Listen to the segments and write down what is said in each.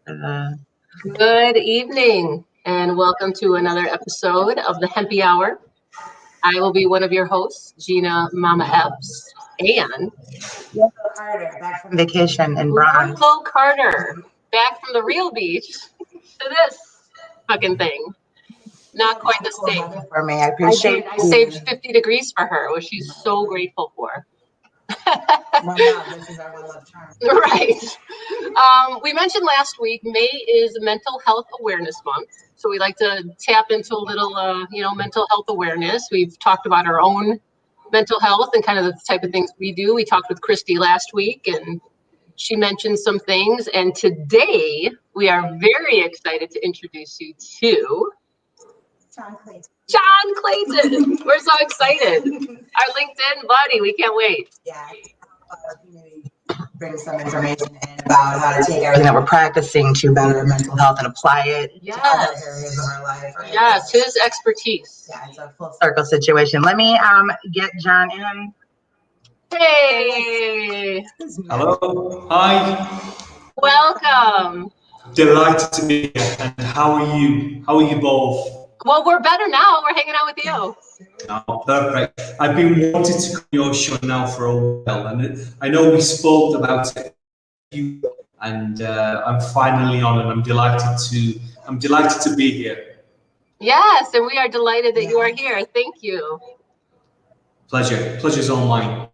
Good evening, and welcome to another episode of the Hempy Hour. I will be one of your hosts, Gina Mama Epps, and Carter, back from vacation in Bronx. Flo Carter, back from the real beach to this fucking thing. Not quite the same. For me, I appreciate. I saved 50 degrees for her, which she's so grateful for. Well, no, this is our love charm. Right. We mentioned last week, May is Mental Health Awareness Month. So we like to tap into a little, mental health awareness. We've talked about our own mental health and kind of the type of things we do. We talked with Christy last week and she mentioned some things. And today we are very excited to introduce you to John Clayton. John Clayton. We're so excited. Our LinkedIn buddy. We can't wait. Yeah. Bring some information in about how to take everything that we're practicing to better mental health and apply it to other areas of our life. Right? Yes, his expertise. Yeah, it's a full circle situation. Let me get John in. Hey. Hello. Hi. Welcome. Delighted to be here. And how are you? How are you both? Well, we're better now. We're hanging out with you. Oh, perfect. I've been wanting to come to your show now for a while, and I know we spoke about it, and I'm finally on, and I'm delighted to be here. Yes, and we are delighted that you are here. Thank you. Pleasure's all mine.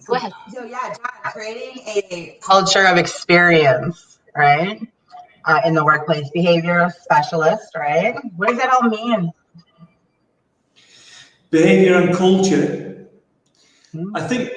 Go ahead. So John, creating a culture of experience, right? In the workplace, behavior specialist, right? What does that all mean? Behavior and culture. I think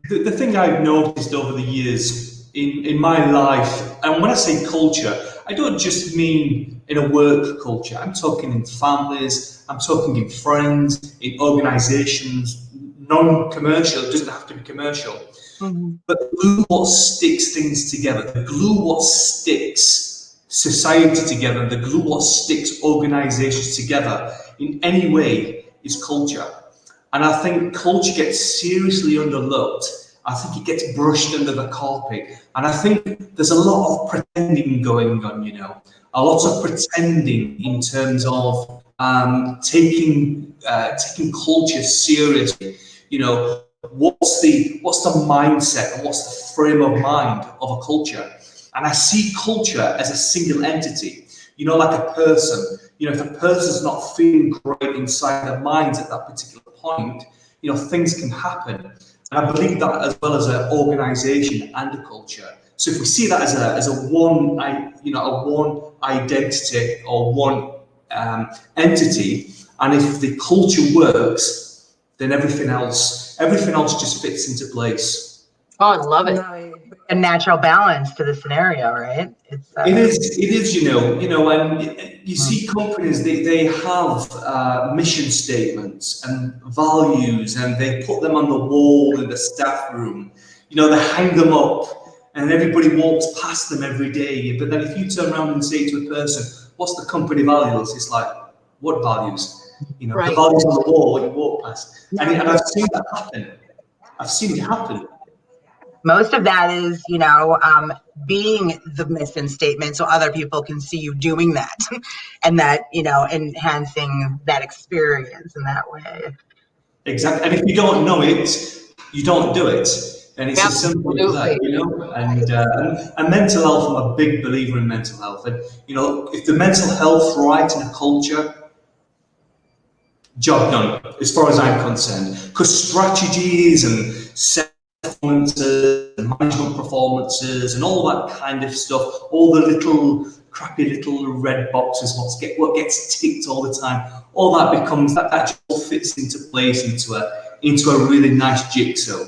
the thing I've noticed over the years in my life, and when I say culture, I don't just mean in a work culture. I'm talking in families, I'm talking in friends, in organizations, non-commercial, it doesn't have to be commercial. Mm-hmm. But the glue what sticks things together, the glue what sticks society together, the glue what sticks organizations together in any way is culture. And I think culture gets seriously underlooked. I think it gets brushed under the carpet. And I think there's a lot of pretending going on, a lot of pretending in terms of taking culture seriously. What's the mindset and what's the frame of mind of a culture? And I see culture as a single entity, like a person. If a person's not feeling great inside their minds at that particular point, things can happen. And I believe that as well as an organization and a culture. So if we see that as a one identity or one entity, and if the culture works, then everything else just fits into place. Oh, I love it. A natural balance to the scenario, right? It is, and you see companies, they have mission statements and values, and they put them on the wall in the staff room. They hang them up, and everybody walks past them every day. But then if you turn around and say to a person, "What's the company values?" It's like, "What values?" Right. The values on the wall you walk past, and I've seen that happen. I've seen it happen. Most of that is, being the mission statement so other people can see you doing that and that, enhancing that experience in that way. Exactly. And if you don't know it, you don't do it. And it's as simple as that, And mental health, I'm a big believer in mental health. And, if the mental health right in a culture, job done, as far as I'm concerned. Because strategies and performances and management performances and all that kind of stuff, all the crappy little red boxes, what gets ticked all the time, all that becomes that just fits into place into a really nice jigsaw,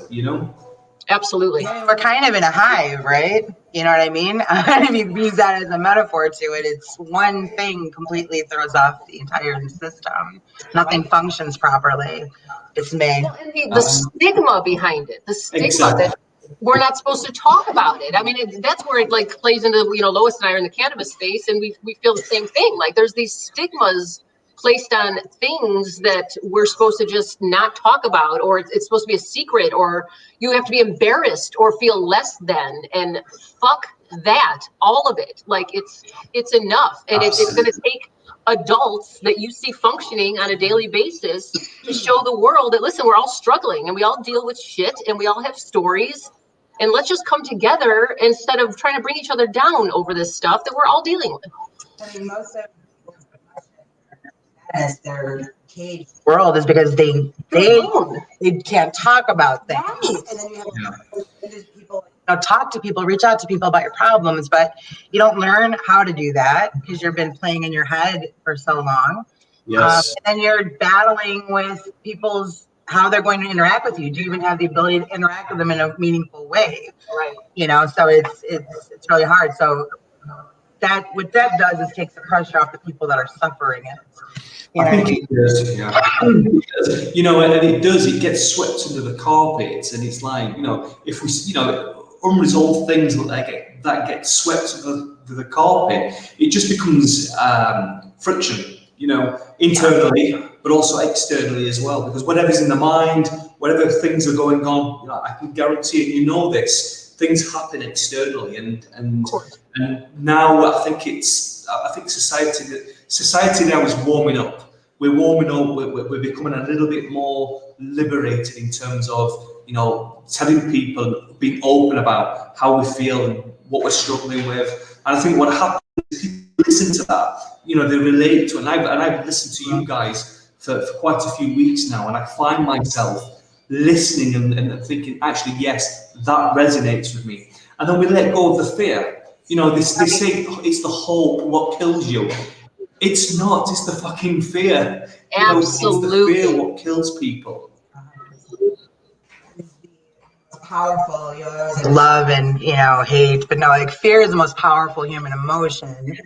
Absolutely. We're kind of in a hive, right? You know what I mean? If you use that as a metaphor to it, it's one thing completely throws off the entire system. Nothing functions properly. It's me. Well, and the stigma behind it, that we're not supposed to talk about it. I mean, that's where it plays into, Lois and I are in the cannabis space, and we feel the same thing. Like there's these stigmas placed on things that we're supposed to just not talk about, or it's supposed to be a secret, or you have to be embarrassed or feel less than. And fuck that, all of it. Like it's enough. And it's going to take adults that you see functioning on a daily basis to show the world that, listen, we're all struggling and we all deal with shit and we all have stories. And let's just come together instead of trying to bring each other down over this stuff that we're all dealing with. I mean, most of their caged world is because they can't talk about things. Right. And then you have people, talk to people, reach out to people about your problems, but you don't learn how to do that because you've been playing in your head for so long. Yes. And you're battling with people's how they're going to interact with you. Do you even have the ability to interact with them in a meaningful way? Right. So it's really hard. So that what that does is takes the pressure off the people that are suffering it. I think it does, yeah. And it does, it gets swept under the carpet, and it's like, if we, unresolved things that get swept under the carpet, it just becomes friction, internally, but also externally as well, because whatever's in the mind, whatever things are going on, I can guarantee this, things happen externally, and now I think society now is warming up. We're warming up. We're becoming a little bit more liberated in terms of telling people, being open about how we feel and what we're struggling with. And I think what happens is people listen to that. They relate to it. And I've listened to you guys for quite a few weeks now, and I find myself listening and thinking, actually, yes, that resonates with me. And then we let go of the fear. They say it's the hope what kills you. It's not. It's the fucking fear. Absolutely. It's the fear what kills people. Powerful, love and hate, but no, fear is the most powerful human emotion.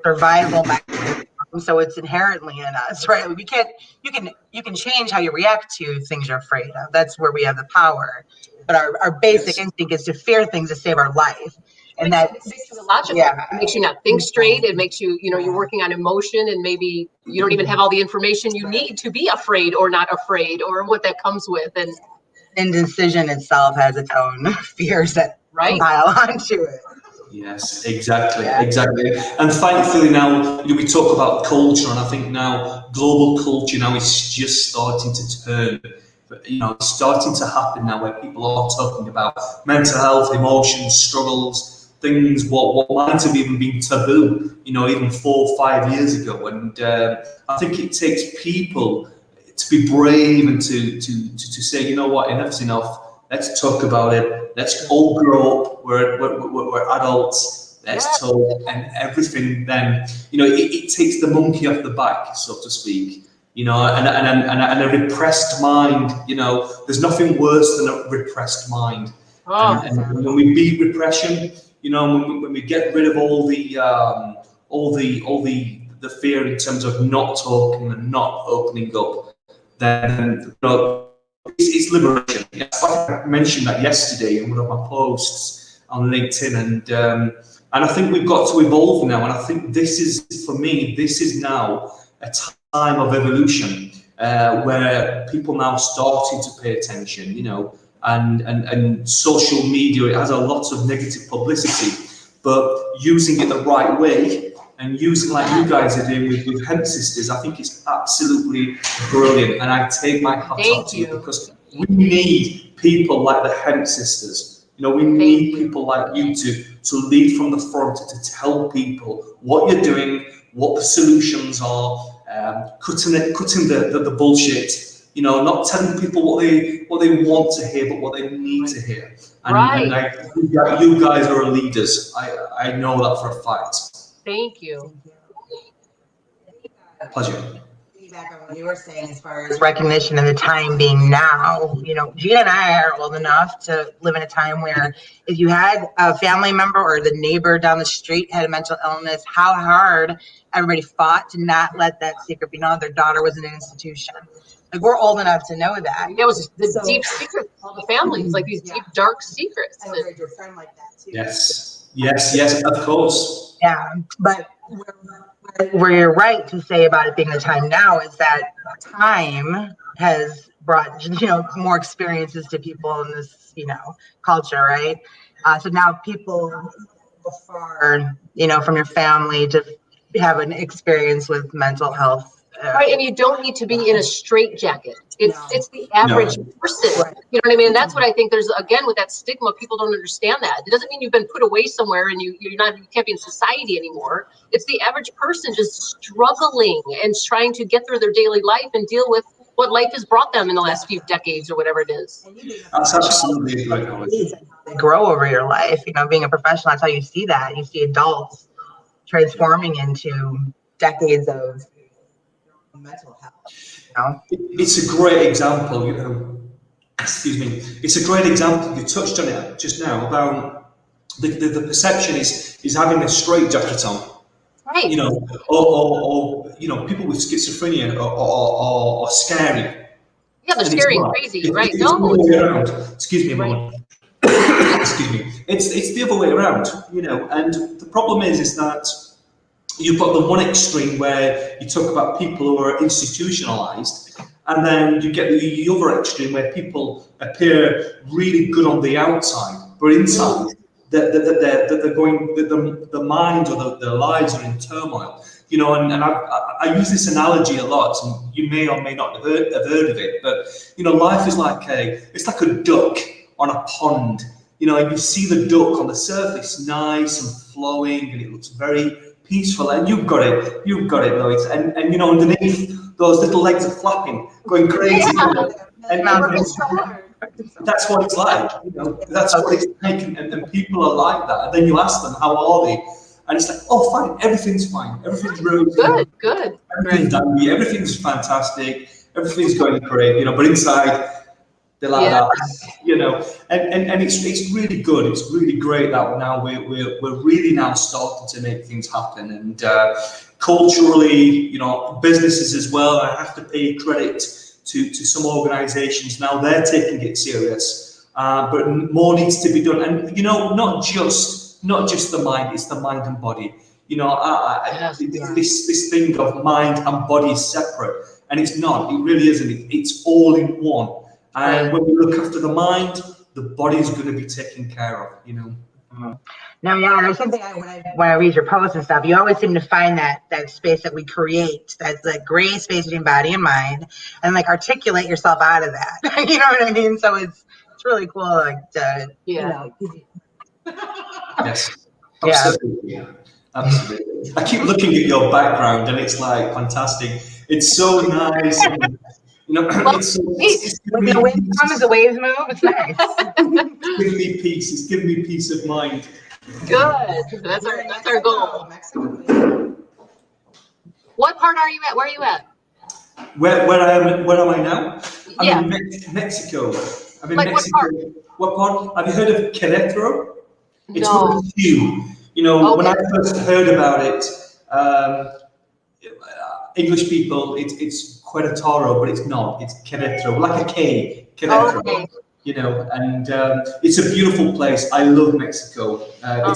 Survival mechanism. So it's inherently in us, right? You can change how you react to things you're afraid of. That's where we have the power. But our basic instinct is to fear things to save our life. And that makes you illogical. It makes you not think straight. It makes you, you're working on emotion, and maybe you don't even have all the information you need to be afraid or not afraid, or what that comes with. And indecision itself has its own fears that pile onto it. Yes, exactly. And thankfully now, we talk about culture, and I think now global culture now is just starting to turn. It's starting to happen now where people are talking about mental health, emotions, struggles, things what might have even been taboo, even 4 or 5 years ago. And I think it takes people to be brave and to say, enough's enough. Let's talk about it. Let's all grow up. We're adults. Let's talk, and everything. Then it takes the monkey off the back, so to speak. And a repressed mind. There's nothing worse than a repressed mind. And when we beat repression, when we get rid of all the fear in terms of not talking and not opening up, then it's liberation. I mentioned that yesterday in one of my posts on LinkedIn, and I think we've got to evolve now. And I think this is now a time of evolution where people now starting to pay attention. And social media, it has a lot of negative publicity, but using it the right way and using like you guys are doing with Hemp Sisters, I think it's absolutely brilliant. And I take my hat off to you because we need people like the Hemp Sisters. We need people like you to lead from the front, to tell people what you're doing, what the solutions are, cutting the bullshit. Not telling people what they want to hear, but what they need to hear. And you guys are leaders. I know that for a fact. Thank you. Pleasure. Back on what you were saying as far as recognition and the time being now, Gina and I are old enough to live in a time where if you had a family member or the neighbor down the street had a mental illness, how hard everybody fought to not let that secret be known. Their daughter was in an institution. Like, we're old enough to know that. That was the deep secrets of the families, like these deep, dark secrets. I heard your friend like that too. Yes, of course. Yeah, but where you're right to say about it being the time now is that time has brought more experiences to people in this culture, right? So now people before, from your family to have an experience with mental health. Right, and you don't need to be in a straitjacket. It's the average person. Right. You know what I mean? And that's what I think. There's again with that stigma, people don't understand that. It doesn't mean you've been put away somewhere and you can't be in society anymore. It's the average person just struggling and trying to get through their daily life and deal with what life has brought them in the last few decades or whatever it is. That's absolutely a great knowledge. They grow over your life. Being a professional, that's how you see that. You see adults transforming into decades of mental health. It's a great example, excuse me. It's a great example. You touched on it just now about the perception is having a straitjacket on. Right. Or people with schizophrenia are scary. Yeah, they're scary and crazy, right? It's the other way around. Excuse me, Mom. Excuse me. It's the other way around, and the problem is that you've got the one extreme where you talk about people who are institutionalized, and then you get the other extreme where people appear really good on the outside, but inside they're going, the mind or their lives are in turmoil. And I use this analogy a lot, and you may or may not have heard of it, but life is like a duck on a pond. You see the duck on the surface, nice and flowing, and it looks very peaceful, and you've got it, Lois, and underneath those little legs are flapping, going crazy. Yeah. And that's what it's like, that's what it's like, and people are like that. And then you ask them, how are they? And it's like, oh, fine, everything's really good, everything's dandy, everything's fantastic, everything's going great, but inside they're like that, and it's really good. It's really great that now we're really now starting to make things happen, and culturally, businesses as well. I have to pay credit to some organizations now. They're taking it serious, but more needs to be done, and not just the mind, it's the mind and body. This thing of mind and body is separate, and it's not. It really isn't. It's all in one. And when we look after the mind, the body is going to be taken care of. No, there's something when I read your posts and stuff, you always seem to find that space that we create, that's like gray space between body and mind, and like articulate yourself out of that. You know what I mean? So it's really cool, like to, Yes, absolutely. Yeah. Absolutely. I keep looking at your background, and it's like fantastic. It's so nice. And, when the wind comes, the waves move. It's nice. It's giving me peace. It's giving me peace of mind. Good. That's our goal. What part are you at? Where are you at? Where am I now? Yeah. I'm in Mexico. I'm in like Mexico. What part? Have you heard of Querétaro? It's No. with Q. When I first heard about it, English people, it's Querétaro, but it's not. It's Querétaro, like a K. Querétaro. Okay. And it's a beautiful place. I love Mexico. I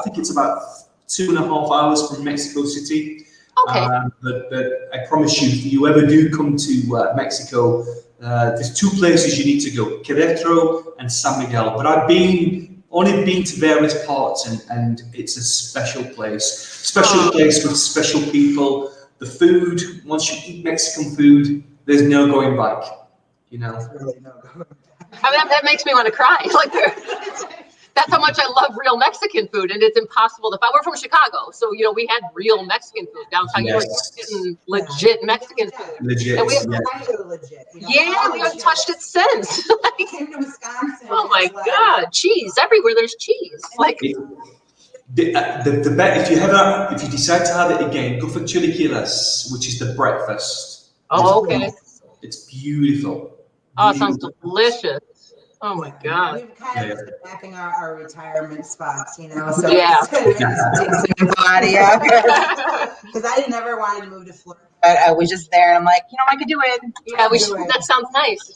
think it's about 2.5 hours from Mexico City. Okay. But I promise you, if you ever do come to Mexico, there's 2 places you need to go: Querétaro and San Miguel. But I've only been to various parts, and it's a special place. Special place with special people. The food, once you eat Mexican food, there's no going back. I mean, that makes me want to cry. Like, that's how much I love real Mexican food, and it's impossible to find. We're from Chicago, so we had real Mexican food downtown. Yes. Getting legit Mexican food. Legit. And we haven't touched it since. I came to Wisconsin. Oh my God, cheese everywhere. There's cheese. Like the if you decide to have it again, go for chilaquiles, which is the breakfast. okay. It's beautiful. Oh, it sounds delicious. Oh my God. We've kind of been our retirement spots, So because I never wanted to move to Florida. I was just there, and I'm like, I could do it. Yeah, we should. That sounds nice.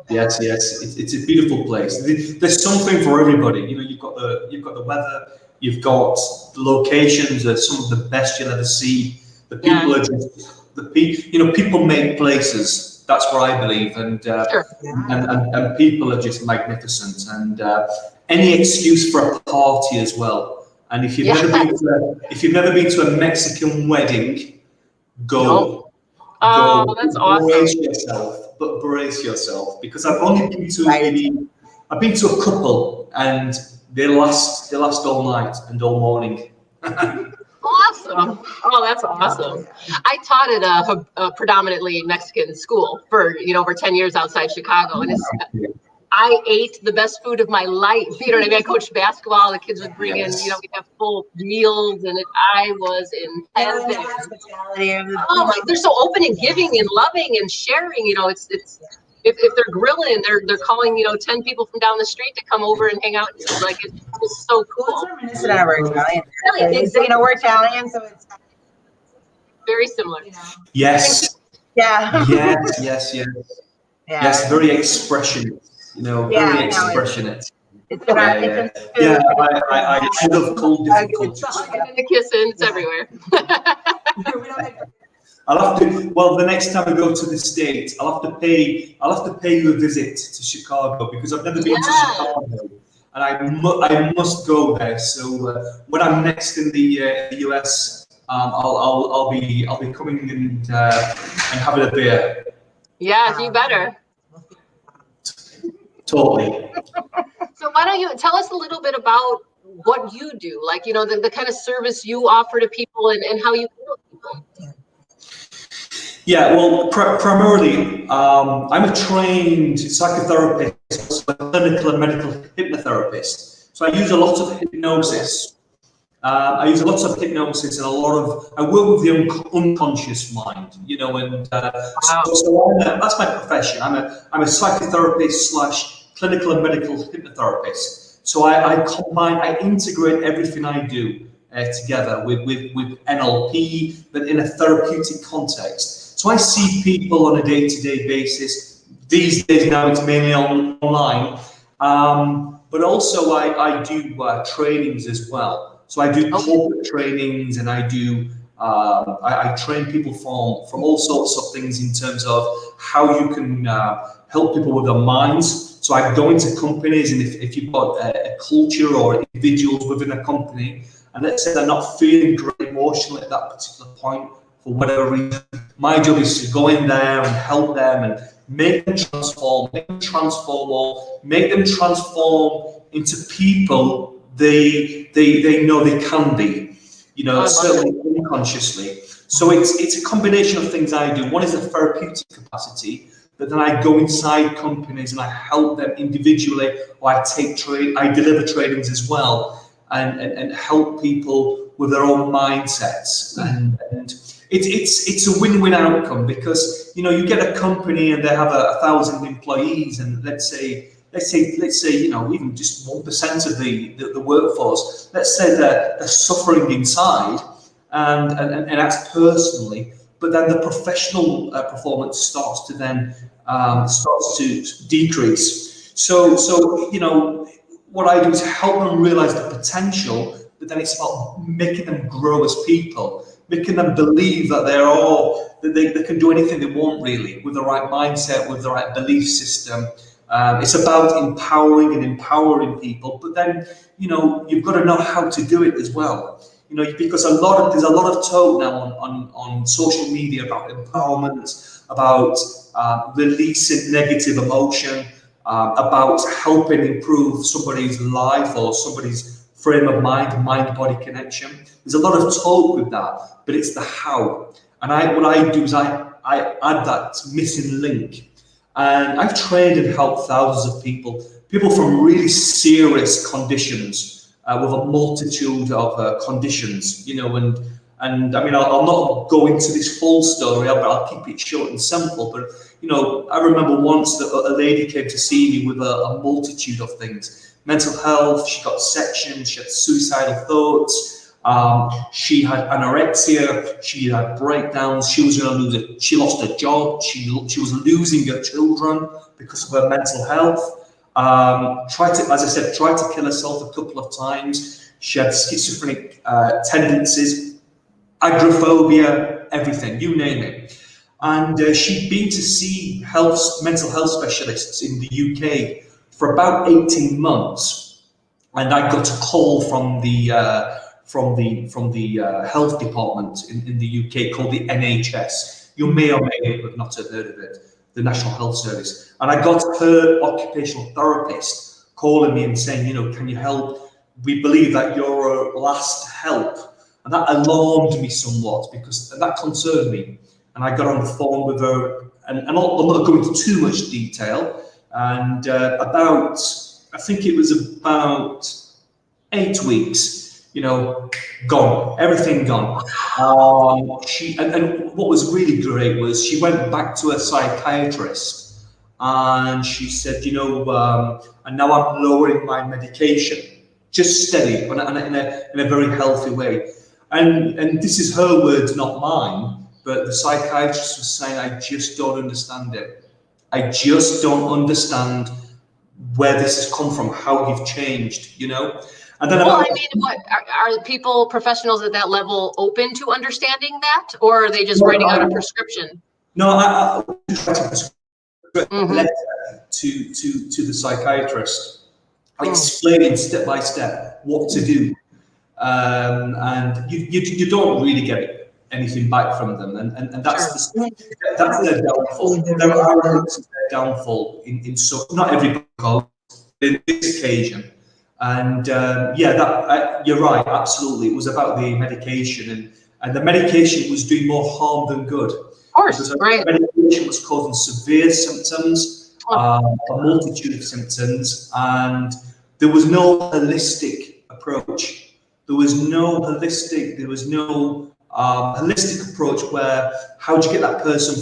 Yes, it's a beautiful place. There's something for everybody. You've got the weather, you've got the locations are some of the best you'll ever see. The people are just people make places. That's what I believe, and Sure. and people are just magnificent. And any excuse for a party as well. And if you've never been to a Mexican wedding, go. Nope. Oh, that's awesome. Brace yourself, because I've only been to I've been to a couple, and they last all night and all morning. Awesome. Oh, that's awesome. I taught at a predominantly Mexican school for, over 10 years outside Chicago. And I ate the best food of my life. You know what I mean? I coached basketball. The kids would bring in, we'd have full meals, and I was in heaven. Oh, they're so open and giving and loving and sharing. It's if they're grilling, they're calling 10 people from down the street to come over and hang out. Like it's so cool. We're Italian. We're Italian, so it's very similar. Yes. Yeah. Yes. Yes, very expressionate. Very expressionate. I love cool different cultures. And the kissing, it's everywhere. The next time I go to the States, I'll have to pay you a visit to Chicago, because I've never been to Chicago, and I must go there. So when I'm next in the US, I'll be coming and having a beer. Yeah, you better. Totally. So why don't you tell us a little bit about what you do, like, the kind of service you offer to people and how you heal people? Yeah, well, primarily, I'm a trained psychotherapist, a clinical and medical hypnotherapist. So I use a lot of hypnosis. And I work with the unconscious mind, and so that's my profession. I'm a psychotherapist / clinical and medical hypnotherapist. So I integrate everything I do together with NLP, but in a therapeutic context. So I see people on a day-to-day basis. These days now it's mainly online, but also I do trainings as well. So I do corporate trainings, and I do I train people from all sorts of things in terms of how you can help people with their minds. So I go into companies, and if you've got a culture or individuals within a company, and let's say they're not feeling great emotionally at that particular point for whatever reason, my job is to go in there and help them and make them transform into people they know they can be, certainly unconsciously. So it's a combination of things I do. One is a therapeutic capacity, but then I go inside companies and I help them individually, or I deliver trainings as well, and help people with their own mindsets. And it's a win-win outcome, because you get a company and they have 1,000 employees, and let's say even just 1% of the workforce, let's say they're suffering inside, and that's personally, but then the professional performance starts to decrease. So what I do is help them realize the potential, but then it's about making them grow as people, making them believe that they can do anything they want, really, with the right mindset, with the right belief system. It's about empowering people, but then you've got to know how to do it as well. Because there's a lot of talk now on social media about empowerment, about releasing negative emotion, about helping improve somebody's life or somebody's frame of mind-body connection. There's a lot of talk with that, but it's the how. And what I do is I add that missing link. And I've trained and helped thousands of people from really serious conditions, with a multitude of conditions, and I mean, I'll not go into this full story, but I'll keep it short and simple. But, I remember once that a lady came to see me with a multitude of things: mental health, she got sections, she had suicidal thoughts, she had anorexia, she had breakdowns, she was going to lose it. She lost her job, she was losing her children because of her mental health. Tried to kill herself a couple of times. She had schizophrenic tendencies, agoraphobia, everything, you name it. And she'd been to see mental health specialists in the UK for about 18 months. and I got a call from the health department in the UK called the NHS. You may or may not have heard of it, the National Health Service. And I got her occupational therapist calling me and saying, you know, can you help? We believe that you're a last help. And that alarmed me somewhat because that concerned me. And I got on the phone with her, and I'm not going into too much detail. And I think it was about 8 weeks, you know, gone, everything gone. And what was really great was she went back to a psychiatrist and she said, you know, and now I'm lowering my medication, just steady, and in a very healthy way. And this is her words, not mine, but the psychiatrist was saying, I just don't understand it. I just don't understand where this has come from, how you've changed, you know? And then well, I mean, what are people, professionals at that level, open to understanding that, or are they just writing out a prescription? No, I just writing a prescription letter to the psychiatrist, explaining step by step what to do, and you don't really get anything back from them, and that's that's their downfall. There are their downfall in so not every call, in this occasion. And you're right, absolutely. It was about the medication, and the medication was doing more harm than good. Of course, right. The medication was causing severe symptoms, a multitude of symptoms, and there was no holistic approach. There was no holistic approach where how do you get that person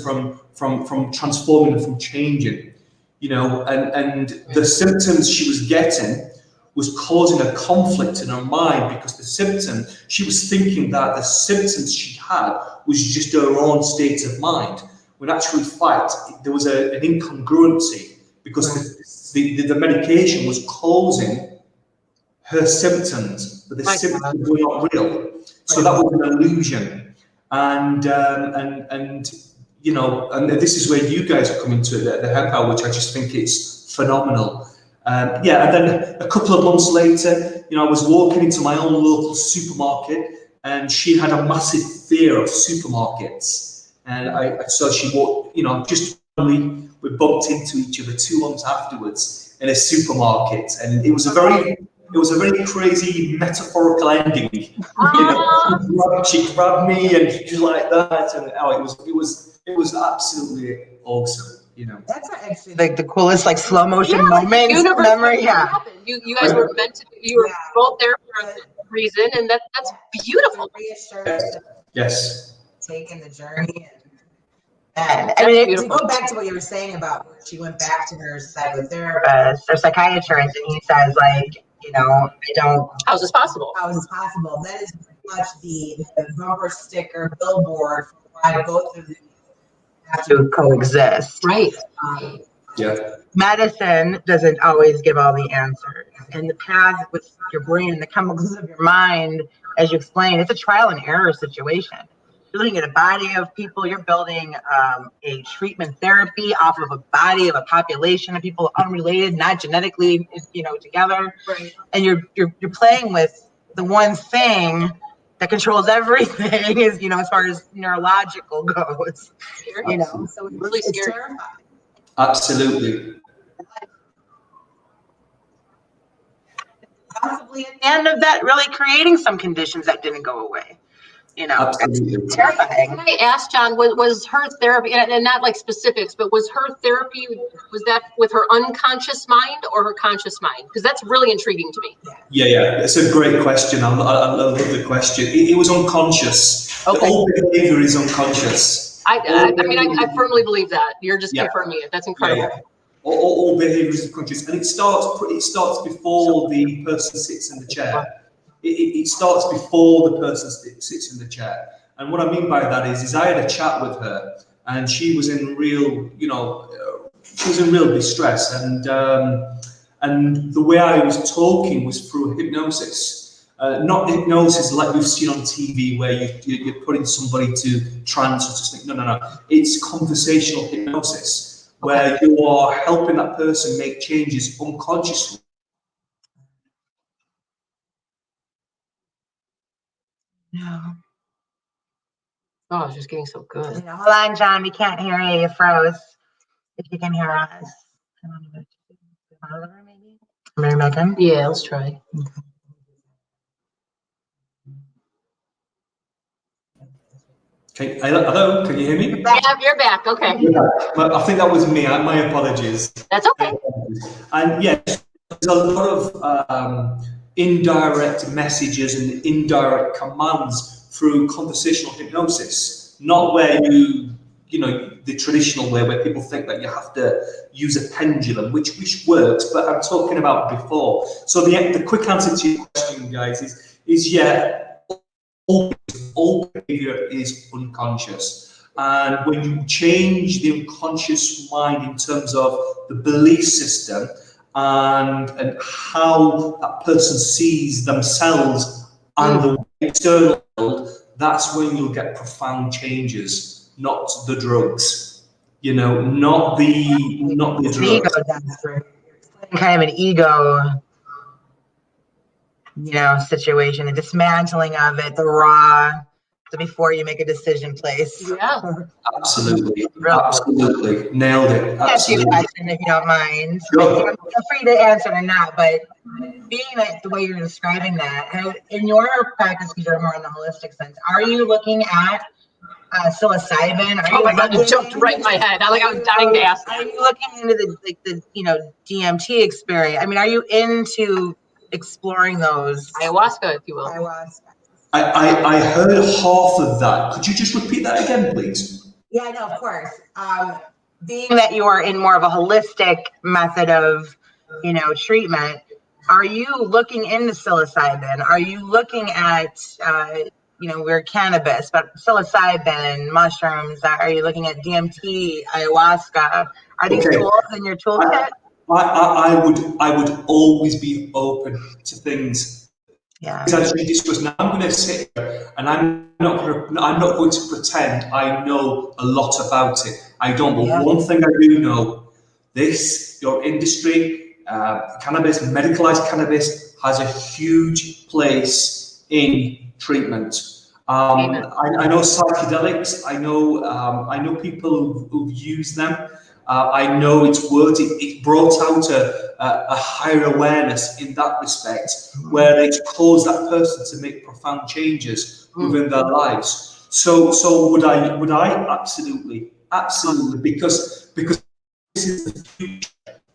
from transforming and from changing, you know, and the symptoms she was getting was causing a conflict in her mind because she was thinking that the symptoms she had was just her own state of mind, when actually fact there was an incongruency because the medication was causing her symptoms, but the symptoms were not real. So that was an illusion. And you know, and this is where you guys are coming to it, the Hemp Hour, which I just think it's phenomenal. And then a couple of months later, you know, I was walking into my own local supermarket, and she had a massive fear of supermarkets. And so she walked, you know, just we bumped into each other 2 months afterwards in a supermarket, and it was a very crazy metaphorical ending. You know, she grabbed me and she was like that, and it was absolutely awesome. You know, that's actually like the coolest, like slow motion moments. Memory, You guys were meant to. You were both there for a reason, and that's beautiful. Yes. Taking the journey, and I mean, to go back to what you were saying about where she went back to her psychotherapist or psychiatrist, and he says, like, you know, I don't. How is this possible? How is this possible? That is much the bumper sticker billboard for why both of them have to coexist. Right. Medicine doesn't always give all the answers, and the path with your brain and the chemicals of your mind, as you explained, it's a trial and error situation. You're looking at a body of people. You're building a treatment therapy off of a body of a population of people unrelated, not genetically, you know, together. Right. And you're playing with the one thing that controls everything, is, you know, as far as neurological goes. You know, so it's really scary. Terrifying. Absolutely. Possibly at the end of that, really creating some conditions that didn't go away. You know, absolutely. It's terrifying. Can I ask, John, was her therapy, and not like specifics, but was her therapy, was that with her unconscious mind or her conscious mind? Because that's really intriguing to me. Yeah, it's a great question. I love the question. It was unconscious. Okay. All behavior is unconscious. I mean, I firmly believe that. You're just confirming it. That's incredible. Yeah. All behavior is unconscious, and it starts before the person sits in the chair. It starts before the person sits in the chair. And what I mean by that is I had a chat with her, and she was in real, you know, distress, and the way I was talking was through hypnosis, not hypnosis like we've seen on TV where you're putting somebody to trance or to sleep. No. It's conversational hypnosis where you are helping that person make changes unconsciously. No. Oh, it's just getting so good. Hold on, John. We can't hear you. You froze. If you can hear us. I don't know. Maybe. Mary Megan? Yeah, let's try. Okay, hello, can you hear me? Yeah, you're back. Okay. Yeah, I think that was me. My apologies. That's okay. And yes, there's a lot of indirect messages and indirect commands through conversational hypnosis, not where the traditional way where people think that you have to use a pendulum, which works, but I'm talking about before. So the quick answer to your question, guys, is yeah, all behavior is unconscious. And when you change the unconscious mind in terms of the belief system and how that person sees themselves and the external world, that's when you'll get profound changes, not the drugs. Not the drugs. Kind of an ego, situation, a dismantling of it, the raw, before you make a decision place. Yeah. Absolutely. Absolutely. Nailed it. Absolutely. Question, if you don't mind. Sure. Feel free to answer or not, but being that the way you're describing that, in your practice, because you're more in the holistic sense, are you looking at psilocybin? Oh my God, it jumped right in my head. I was dying to ask. Are you looking into the DMT experience? I mean, are you into exploring those? Ayahuasca, if you will. Ayahuasca. I heard half of that. Could you just repeat that again, please? Yeah, no, of course. Being that you are in more of a holistic method of, treatment, are you looking into psilocybin? Are you looking at, we're cannabis, but psilocybin, mushrooms? Are you looking at DMT, ayahuasca? Are these tools in your toolkit? I would always be open to things. Yeah. As we discussed, now I'm going to sit here and I'm not going to pretend I know a lot about it. I don't. But one thing I do know: your industry, cannabis, medicalized cannabis, has a huge place in treatment. I know psychedelics. I know people who've used them. I know it's worked. It brought out a higher awareness in that respect, where it's caused that person to make profound changes within their lives. So would I? Absolutely, because this is the future.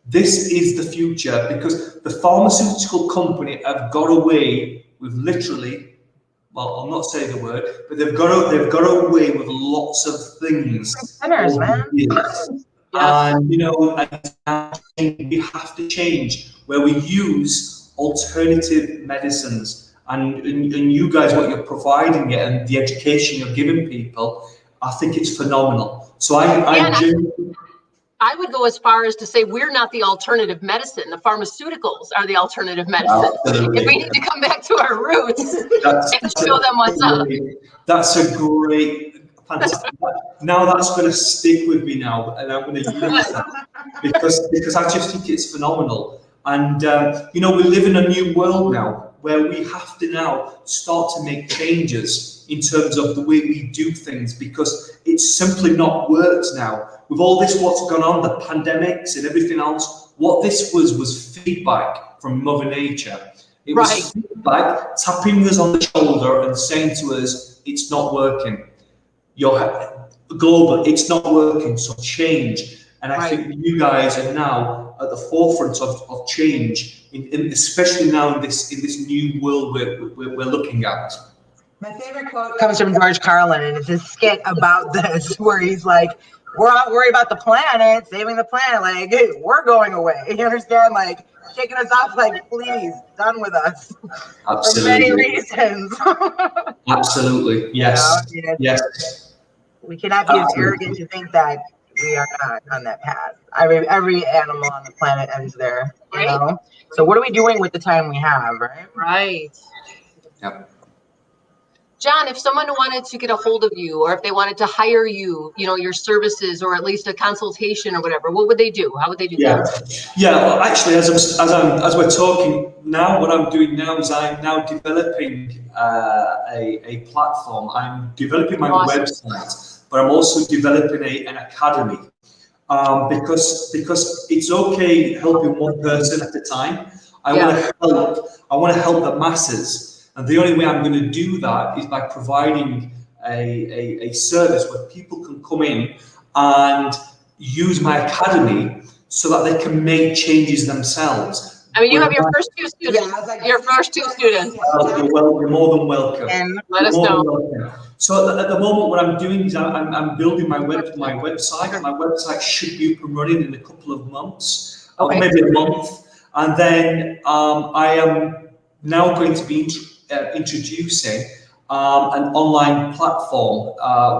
This is the future, because the pharmaceutical company have got away with literally. Well, I'll not say the word, but they've got away with lots of things. Sinners, man. And we have to change where we use alternative medicines, and you guys, what you're providing it and the education you're giving people, I think it's phenomenal. So I would go as far as to say we're not the alternative medicine. The pharmaceuticals are the alternative medicine. Absolutely. If we need to come back to our roots and show them what's up. That's a great, fantastic. Now that's going to stick with me now, and I'm going to use that because I just think it's phenomenal. And we live in a new world now where we have to now start to make changes in terms of the way we do things, because it's simply not worked now. With all this what's gone on, the pandemics and everything else, what this was feedback from Mother Nature. It was feedback tapping us on the shoulder and saying to us, it's not working. You're global, it's not working, so change. And I think you guys are now at the forefront of change, especially now in this new world we're looking at. My favorite quote comes from George Carlin, and it's his skit about this, where he's like, we're not worried about the planet, saving the planet, like, hey, we're going away. You understand? Like, shaking us off, like, please, done with us. Absolutely. For many reasons. Absolutely. Yes. Yes. We cannot be as arrogant to think that we are not on that path. Every animal on the planet ends there, you know? So what are we doing with the time we have, right? Right. Yep. John, if someone wanted to get a hold of you, or if they wanted to hire you, your services, or at least a consultation or whatever, what would they do? How would they do that? Yeah. Well, actually, as we're talking now, what I'm doing now is I'm now developing a platform. I'm developing my Awesome. website, but I'm also developing an academy. Because it's okay helping one person at a time. I want to help the masses, and the only way I'm going to do that is by providing a service where people can come in and use my academy so that they can make changes themselves. I mean, you have your first 2 students. Yeah, I was like, your first 2 students. You're more than welcome. And Let us know. So at the moment, what I'm doing is I'm building my website. My website should be up and running in a couple of months, or maybe a month. And then I am now going to be introducing an online platform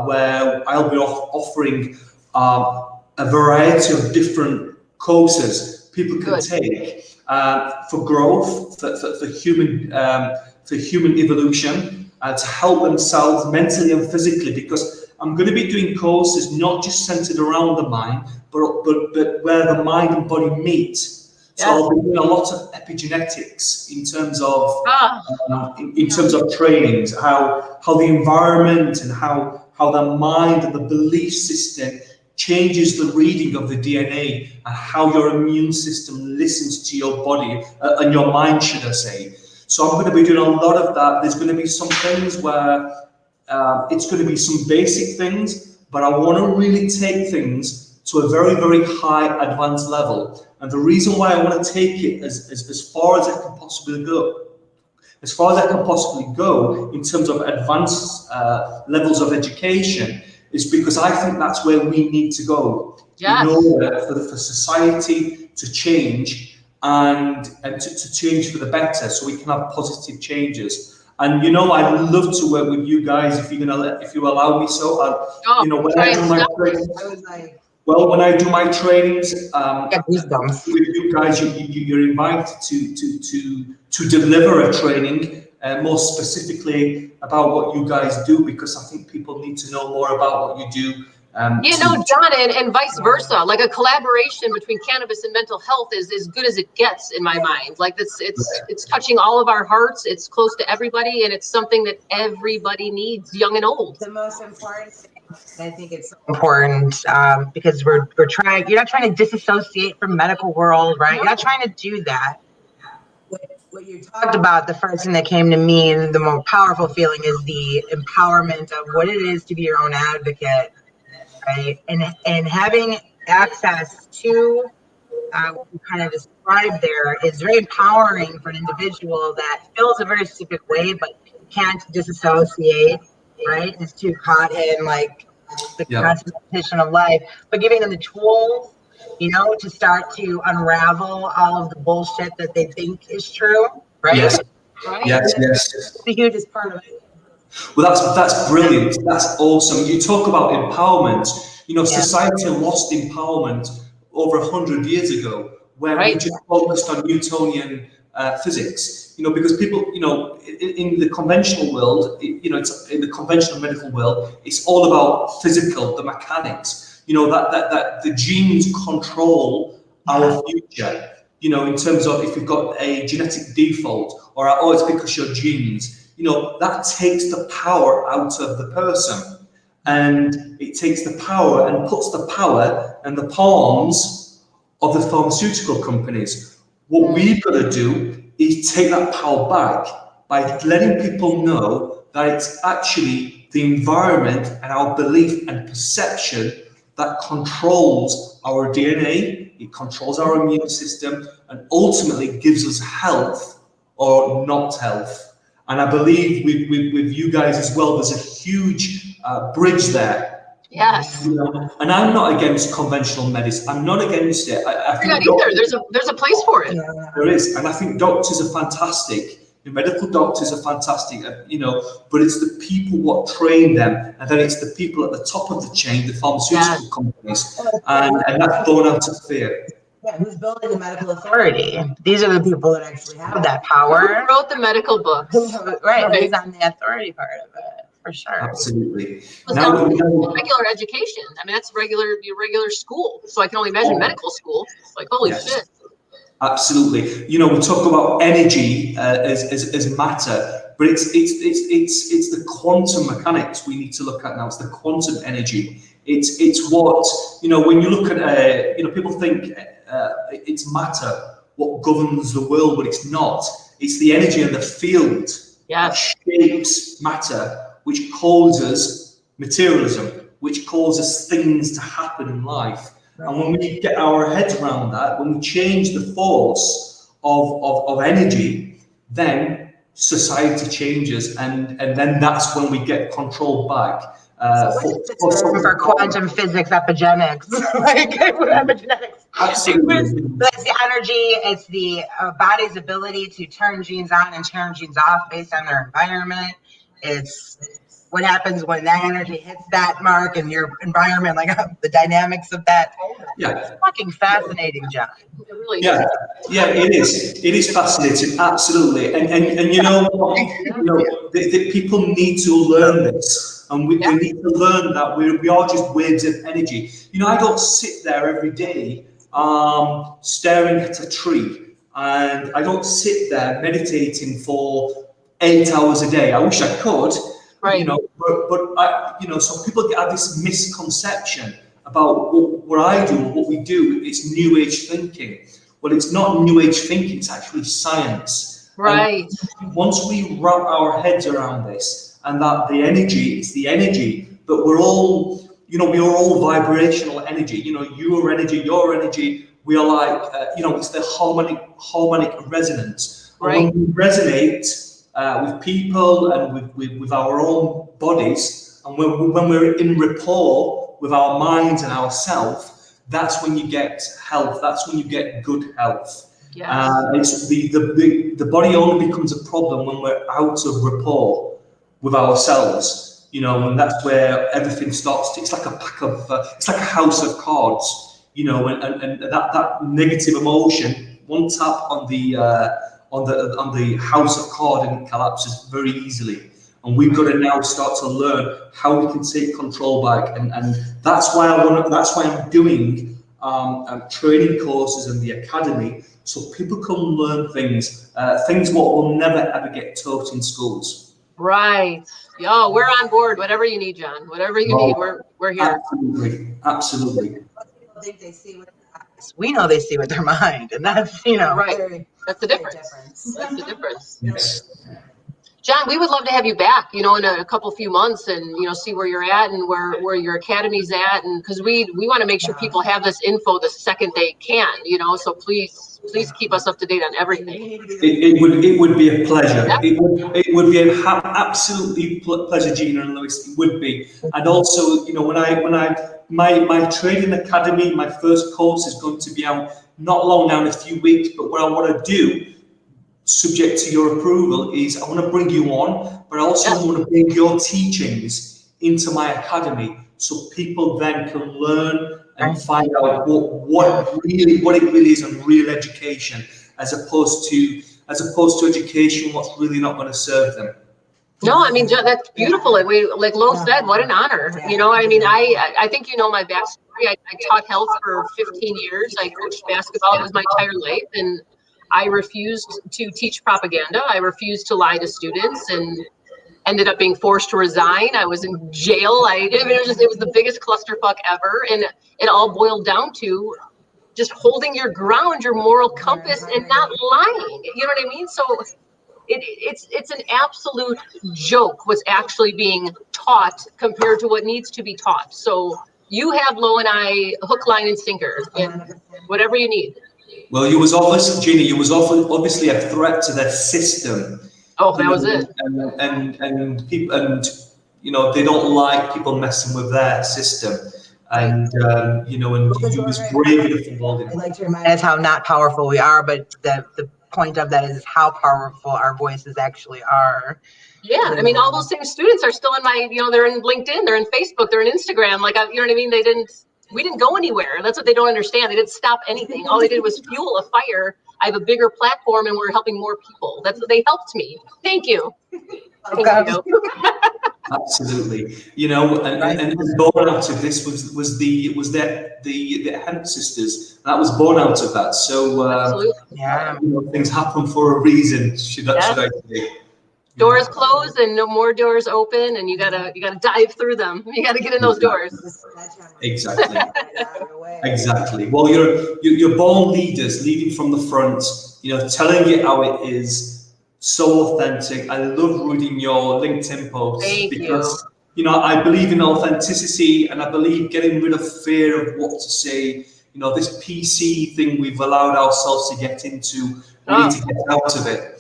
where I'll be offering a variety of different courses people can take for growth, for human evolution. To help themselves mentally and physically, because I'm going to be doing courses not just centered around the mind, but where the mind and body meet. So I'll be doing a lot of epigenetics in terms of trainings, how the environment and how the mind and the belief system changes the reading of the DNA, and how your immune system listens to your body and your mind, should I say. So I'm going to be doing a lot of that. There's going to be some things where it's going to be some basic things, but I want to really take things to a very, very high advanced level. And the reason why I want to take it as far as I can possibly go, in terms of advanced levels of education, is because I think that's where we need to go in order for society to change. And to change for the better, so we can have positive changes. And I'd love to work with you guys if you allow me. So, when I do my trainings, when I do my trainings, with you guys, you're invited to deliver a training, more specifically about what you guys do, because I think people need to know more about what you do. John, and vice versa. Like a collaboration between cannabis and mental health is as good as it gets in my mind. Like it's touching all of our hearts. It's close to everybody, and it's something that everybody needs, young and old. The most important thing, I think it's so important, because we're trying. You're not trying to disassociate from medical world, right? You're not trying to do that. What you talked about, the first thing that came to me, and the more powerful feeling, is the empowerment of what it is to be your own advocate. Right, and having access to what you kind of described there is very empowering for an individual that feels a very specific way, but can't disassociate. Right, is too caught in like the constant repetition of life. But giving them the tools, to start to unravel all of the bullshit that they think is true. Right. Yes. Right? Yes. It's the hugest part of it. Well, that's brilliant. That's awesome. You talk about empowerment. Society lost empowerment over 100 years ago, where we just focused on Newtonian physics. Because people, in the conventional world, it's in the conventional medical world, it's all about physical, the mechanics. That the genes control our future. In terms of if you've got a genetic default, or it's because your genes. That takes the power out of the person, and it takes the power and puts the power in the palms of the pharmaceutical companies. What we've got to do is take that power back by letting people know that it's actually the environment and our belief and perception that controls our DNA, it controls our immune system, and ultimately gives us health or not health. And I believe with you guys as well, there's a huge bridge there. Yes. And I'm not against conventional medicine. I'm not against it. I think not either. There's a place for it. There is, and I think doctors are fantastic. The medical doctors are fantastic, but it's the people what train them, and then it's the people at the top of the chain, the pharmaceutical companies, and that's born out of fear. Yeah, who's building the medical authority? These are the people that actually have that power. Who wrote the medical books? Right, who's on the authority part of it, for sure. Absolutely. Now, regular education. I mean, that's your regular school. So I can only imagine medical school. Like, holy shit. Absolutely. We talk about energy as matter. but it's the quantum mechanics we need to look at now. It's the quantum energy. It's what, when you look at people think it's matter what governs the world, but it's not. It's the energy in the field that shapes matter, which causes materialism, which causes things to happen in life. And when we get our heads around that, when we change the force of energy, then society changes, and then that's when we get control back. For quantum physics epigenetics, like epigenetics. Absolutely. It's the energy, it's the body's ability to turn genes on and turn genes off based on their environment. It's what happens when that energy hits that mark in your environment, like the dynamics of that. Yeah. It's fucking fascinating, John. It really Yeah, it is. It is fascinating, absolutely. And the people need to learn this, and we need to learn that we are just waves of energy. I don't sit there every day staring at a tree, and I don't sit there meditating for 8 hours a day. I wish I could, Right. but so people have this misconception about what I do and what we do. It's new age thinking. Well, it's not new age thinking, it's actually science. Right. And once we wrap our heads around this, and that the energy is the energy, but we're all, we are all vibrational energy. Your energy, we are like, it's the harmonic resonance. Right. And when we resonate with people and with our own bodies, and when we're in rapport with our minds and ourselves, that's when you get health. That's when you get good health. Yes. It's the body only becomes a problem when we're out of rapport with ourselves, and that's where everything starts. It's like a pack of, it's like a house of cards, and that negative emotion, one tap on the house of cards and it collapses very easily. And we've got to now start to learn how we can take control back, and that's why I'm doing training courses in the academy, so people can learn things what will never ever get taught in schools. Right. Yo, we're on board. Whatever you need, John. Whatever you need, we're here. Absolutely. People think they see with their eyes. We know they see with their mind, and that's right. That's the difference. That's the difference. Yes. John, we would love to have you back, in a few months, and see where you're at and where your academy's at, and because we want to make sure people have this info the second they can, so please keep us up to date on everything. It would be a pleasure. Yeah. It would be an absolutely pleasure, Gina and Lewis. It would be, and also my training academy, my first course is going to be out not long now, in a few weeks. But what I want to do, subject to your approval, is I want to bring you on, but I also want to bring your teachings into my academy, so people then can learn and find out what it really is on real education, as opposed to education what's really not going to serve them. No, I mean, that's beautiful. Like Lo said, what an honor. I think my backstory. I taught health for 15 years. I coached basketball. It was my entire life, and I refused to teach propaganda. I refused to lie to students, and ended up being forced to resign. I was in jail. It was the biggest clusterfuck ever, and it all boiled down to just holding your ground, your moral compass, and not lying. You know what I mean? So it's an absolute joke what's actually being taught compared to what needs to be taught. So you have Lo and I hook, line, and sinker, and whatever you need. Well, you was obviously a threat to their system. Oh, that was it. And people, they don't like people messing with their system. And you was brave enough involved in it. I'd like to remind us how not powerful we are, but the point of that is how powerful our voices actually are. Yeah, all those same students are still in my, they're in LinkedIn, they're in Facebook, they're in Instagram. Like, you know what I mean? We didn't go anywhere. That's what they don't understand. They didn't stop anything. All they did was fuel a fire. I have a bigger platform, and we're helping more people. That's what they helped me. Thank you. Thank you. Absolutely. And born out of this was the Hemp Sisters. That was born out of that. So absolutely. things happen for a reason. Should I say? Doors close and no more doors open, and you gotta dive through them. You gotta get in those doors. Exactly. Exactly. Well, you're born leaders, leading from the front. Telling it how it is. So authentic. I love reading your LinkedIn posts. Thank because I believe in authenticity, and I believe getting rid of fear of what to say. This PC thing we've allowed ourselves to get into. We need to get out of it.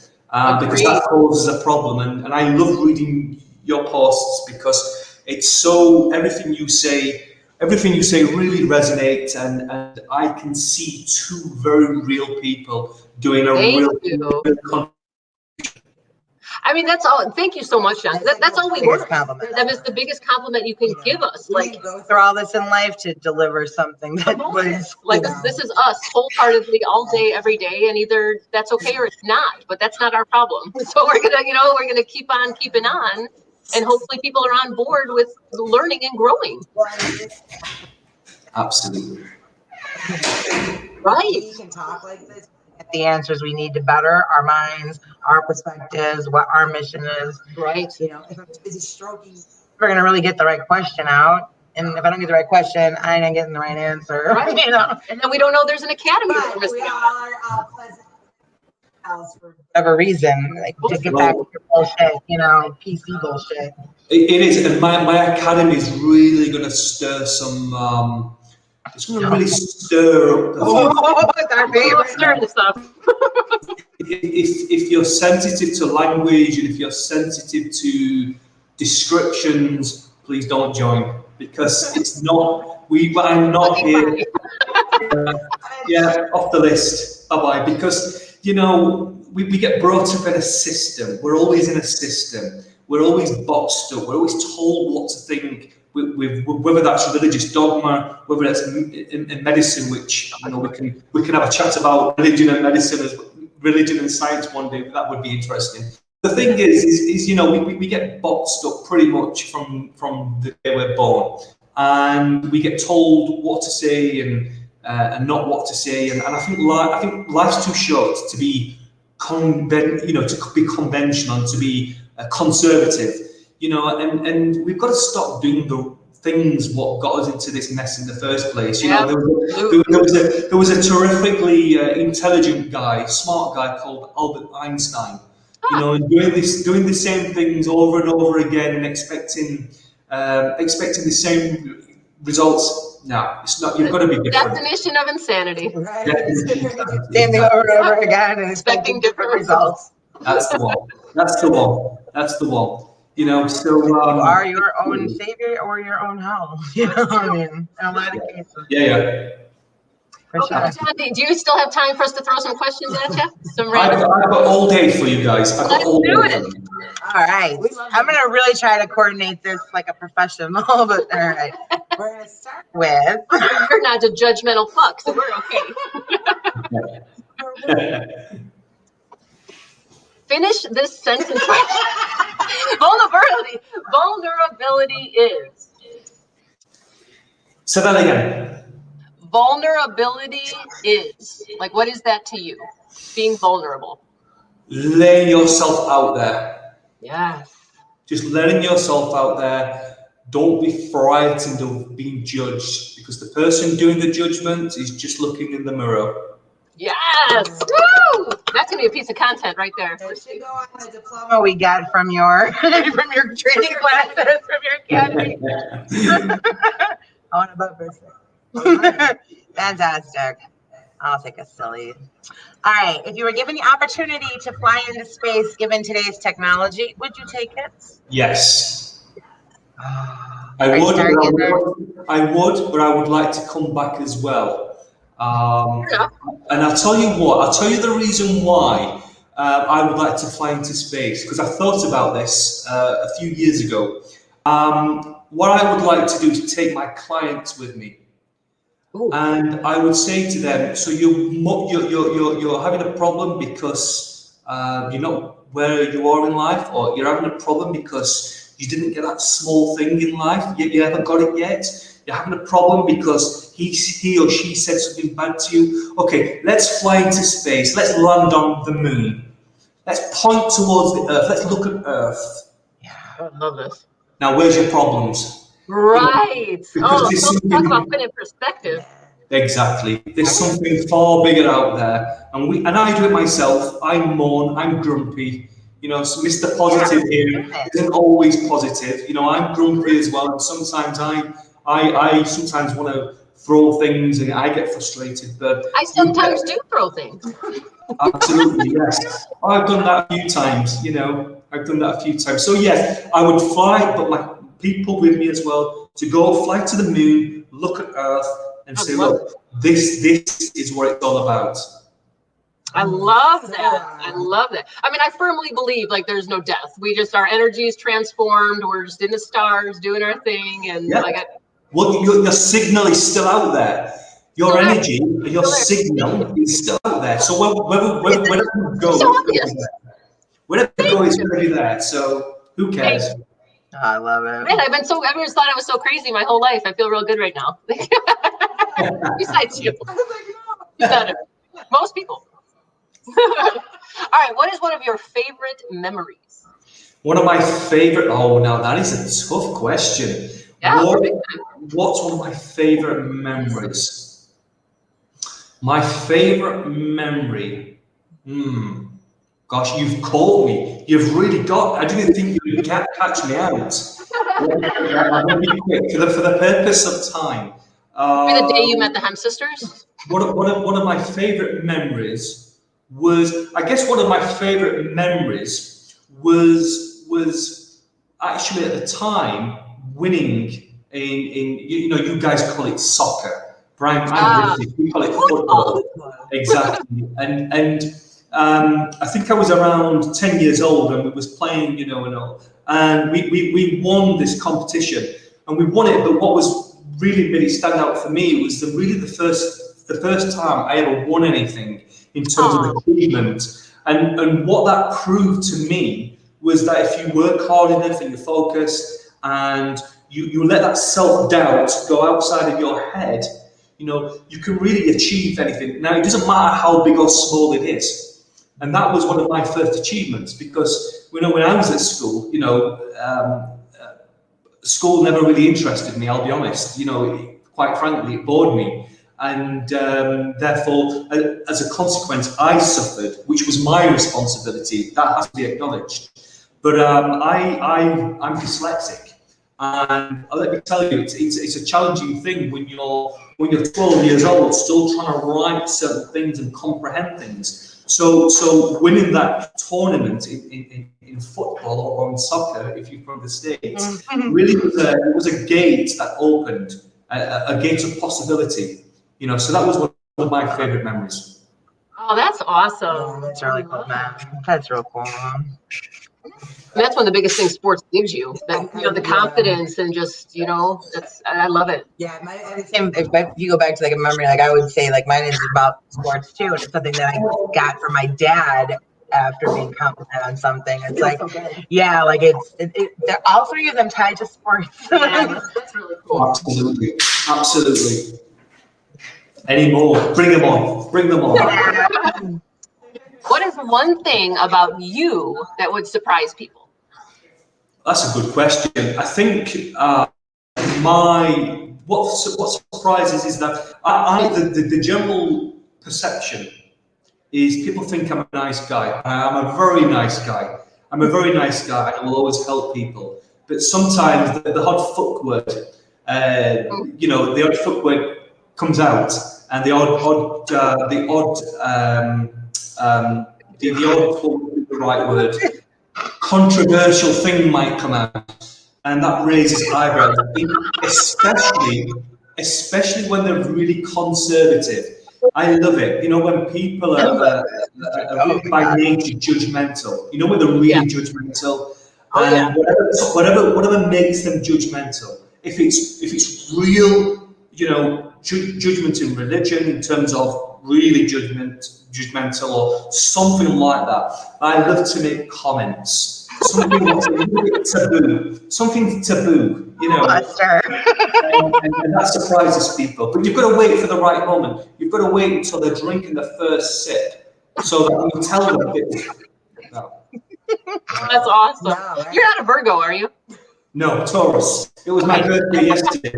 Because that causes a problem, and I love reading your posts because it's so everything you say really resonates, and I can see two very real people doing a real I mean, that's all. Thank you so much, John. That's all we want. That is the biggest compliment you can give us. Like, go through all this in life to deliver something that was like this is us wholeheartedly all day, every day, and either that's okay or it's not. But that's not our problem. So we're gonna keep on keeping on, and hopefully people are on board with learning and growing. Absolutely. Right. We can talk like this. Get the answers we need to better our minds, our perspectives, what our mission is. Right. If I'm busy stroking, we're gonna really get the right question out. And if I don't get the right question, I ain't getting the right answer. Right. And then we don't know there's an academy. But we are pleasant for whatever reason, like to get back to bullshit, PC bullshit. It is, and my academy is really going to stir some. It's going to really stir up stir this up. If you're sensitive to language and if you're sensitive to descriptions, please don't join, because it's not. I'm not here. Off the list. Bye bye. Because we get brought up in a system. We're always in a system. We're always boxed up. We're always told what to think. Whether that's religious dogma, whether that's in medicine, which we can have a chat about religion and medicine as religion and science one day. That would be interesting. The thing is we get boxed up pretty much from the day we're born, and we get told what to say and not what to say. And I think life's too short to be to be conventional, to be conservative. And we've got to stop doing the things what got us into this mess in the first place. There was a terrifically intelligent guy, smart guy called Albert Einstein. And doing the same things over and over again and expecting the same results. No, it's not. You've got to be different. Definition of insanity. Right. Same thing over and over again and expecting different results. That's the one. That's the one. That's the one. So you are your own savior or your own hell. In a lot of cases. Yeah. For sure. John, do you still have time for us to throw some questions at you? I've got all day for you guys. Let's do it. All right. I'm going to really try to coordinate this like a professional, but all right. We're going to start with... You're not a judgmental fuck, so we're okay. Finish this sentence. Vulnerability is. Say that again. Vulnerability is. Like, what is that to you? Being vulnerable. Laying yourself out there. Yes. Just letting yourself out there. Don't be frightened of being judged, because the person doing the judgment is just looking in the mirror. Yes! Woo! That's gonna be a piece of content right there. That should go on the diploma we got from your training classes, from your academy. I want a buffer. Fantastic. I'll take a silly. All right. If you were given the opportunity to fly into space, given today's technology, would you take it? Yes. I would, but I would like to come back as well. And I'll tell you what, I'll tell you the reason why I would like to fly into space, because I thought about this a few years ago. What I would like to do is take my clients with me. Ooh. And I would say to them, so you're having a problem because you're not where you are in life, or you're having a problem because you didn't get that small thing in life, you haven't got it yet. You're having a problem because he or she said something bad to you. Okay, let's fly into space. Let's land on the moon. Let's point towards the earth. Let's look at earth. Yeah. I love this. Now, where's your problems? Right. Because there's So let's talk about something putting in perspective. exactly. There's something far bigger out there, and I do it myself. I mourn. I'm grumpy. You know, so Mr. Positive here isn't always positive. You know, I'm grumpy as well, and sometimes I sometimes want to throw things, and I get frustrated. But I sometimes do throw things. absolutely, yes. I've done that a few times, you know. I've done that a few times. So yes, I would fly, but my people with me as well, to go fly to the moon, look at Earth, and say, look, this is what it's all about. I love that. I love that. I mean, I firmly believe like there's no death. Our energy is transformed. We're just in the stars doing our thing. And well, your signal is still out there. Your energy, your signal is still out there. So wherever you go, wherever you go, it's going to be there. So who cares? I love it. Man, I've always thought I was so crazy my whole life. I feel real good right now. Besides you. You said it. Most people. All right. What is one of your favorite memories? One of my favorite. Oh, now that is a tough question. Yeah. What's one of my favorite memories? My favorite memory. Gosh, you've caught me. You've really got. I didn't think you would catch me out. I'm going to be quick for the purpose of time. The day you met the Hemp sisters. One of my favorite memories was, I guess, one of my favorite memories was actually at the time winning in you know, you guys call it soccer. Brian, we call it football. Exactly. And I think I was around 10 years old and we was playing, you know, and we won this competition and we won it. But what was really made it stand out for me was the first time I ever won anything in terms of achievement. And what that proved to me was that if you work hard enough and you focus and you let that self-doubt go outside of your head, you know, you can really achieve anything. Now, it doesn't matter how big or small it is. And that was one of my first achievements because, you know, when I was at school, you know, school never really interested me, I'll be honest. You know, quite frankly, it bored me. And therefore, as a consequence, I suffered, which was my responsibility. That has to be acknowledged. But I'm dyslexic. And let me tell you, it's a challenging thing when you're 12 years old, still trying to write certain things and comprehend things. So winning that tournament in football or in soccer, if you're from the States, really was a gate that opened, a gate of possibility. You know, so that was one of my favorite memories. Oh, that's awesome. Oh, that's really cool, man. That's real cool. And that's one of the biggest things sports gives you, that, you know, the confidence and just, you know, I love it. Yeah, if you go back to like a memory, like I would say, like mine is about sports too, and it's something that I got from my dad after being competent on something. It's like, yeah, like all three of them tied to sports. Yeah, that's really cool. Absolutely. Any more? Bring them on. Bring them on. What is one thing about you that would surprise people? That's a good question. I think what surprises is that the general perception is people think I'm a nice guy. I'm a very nice guy. I'm a very nice guy and I will always help people. But sometimes the odd fuck word, you know, the odd fuck word comes out, and the odd the right word, controversial thing might come out, and that raises eyebrows, especially when they're really conservative. I love it. You know, when people are by nature judgmental. You know, when they're really judgmental, and whatever makes them judgmental. If it's real, you know, judgment in religion in terms of really judgmental or something like that. I love to make comments. Something that's a little bit taboo. Something taboo, you know. and that surprises people. But you've got to wait for the right moment. You've got to wait until they're drinking the first sip so that you tell them That's awesome. No, right? You're not a Virgo, are you? No, Taurus. It was my birthday yesterday.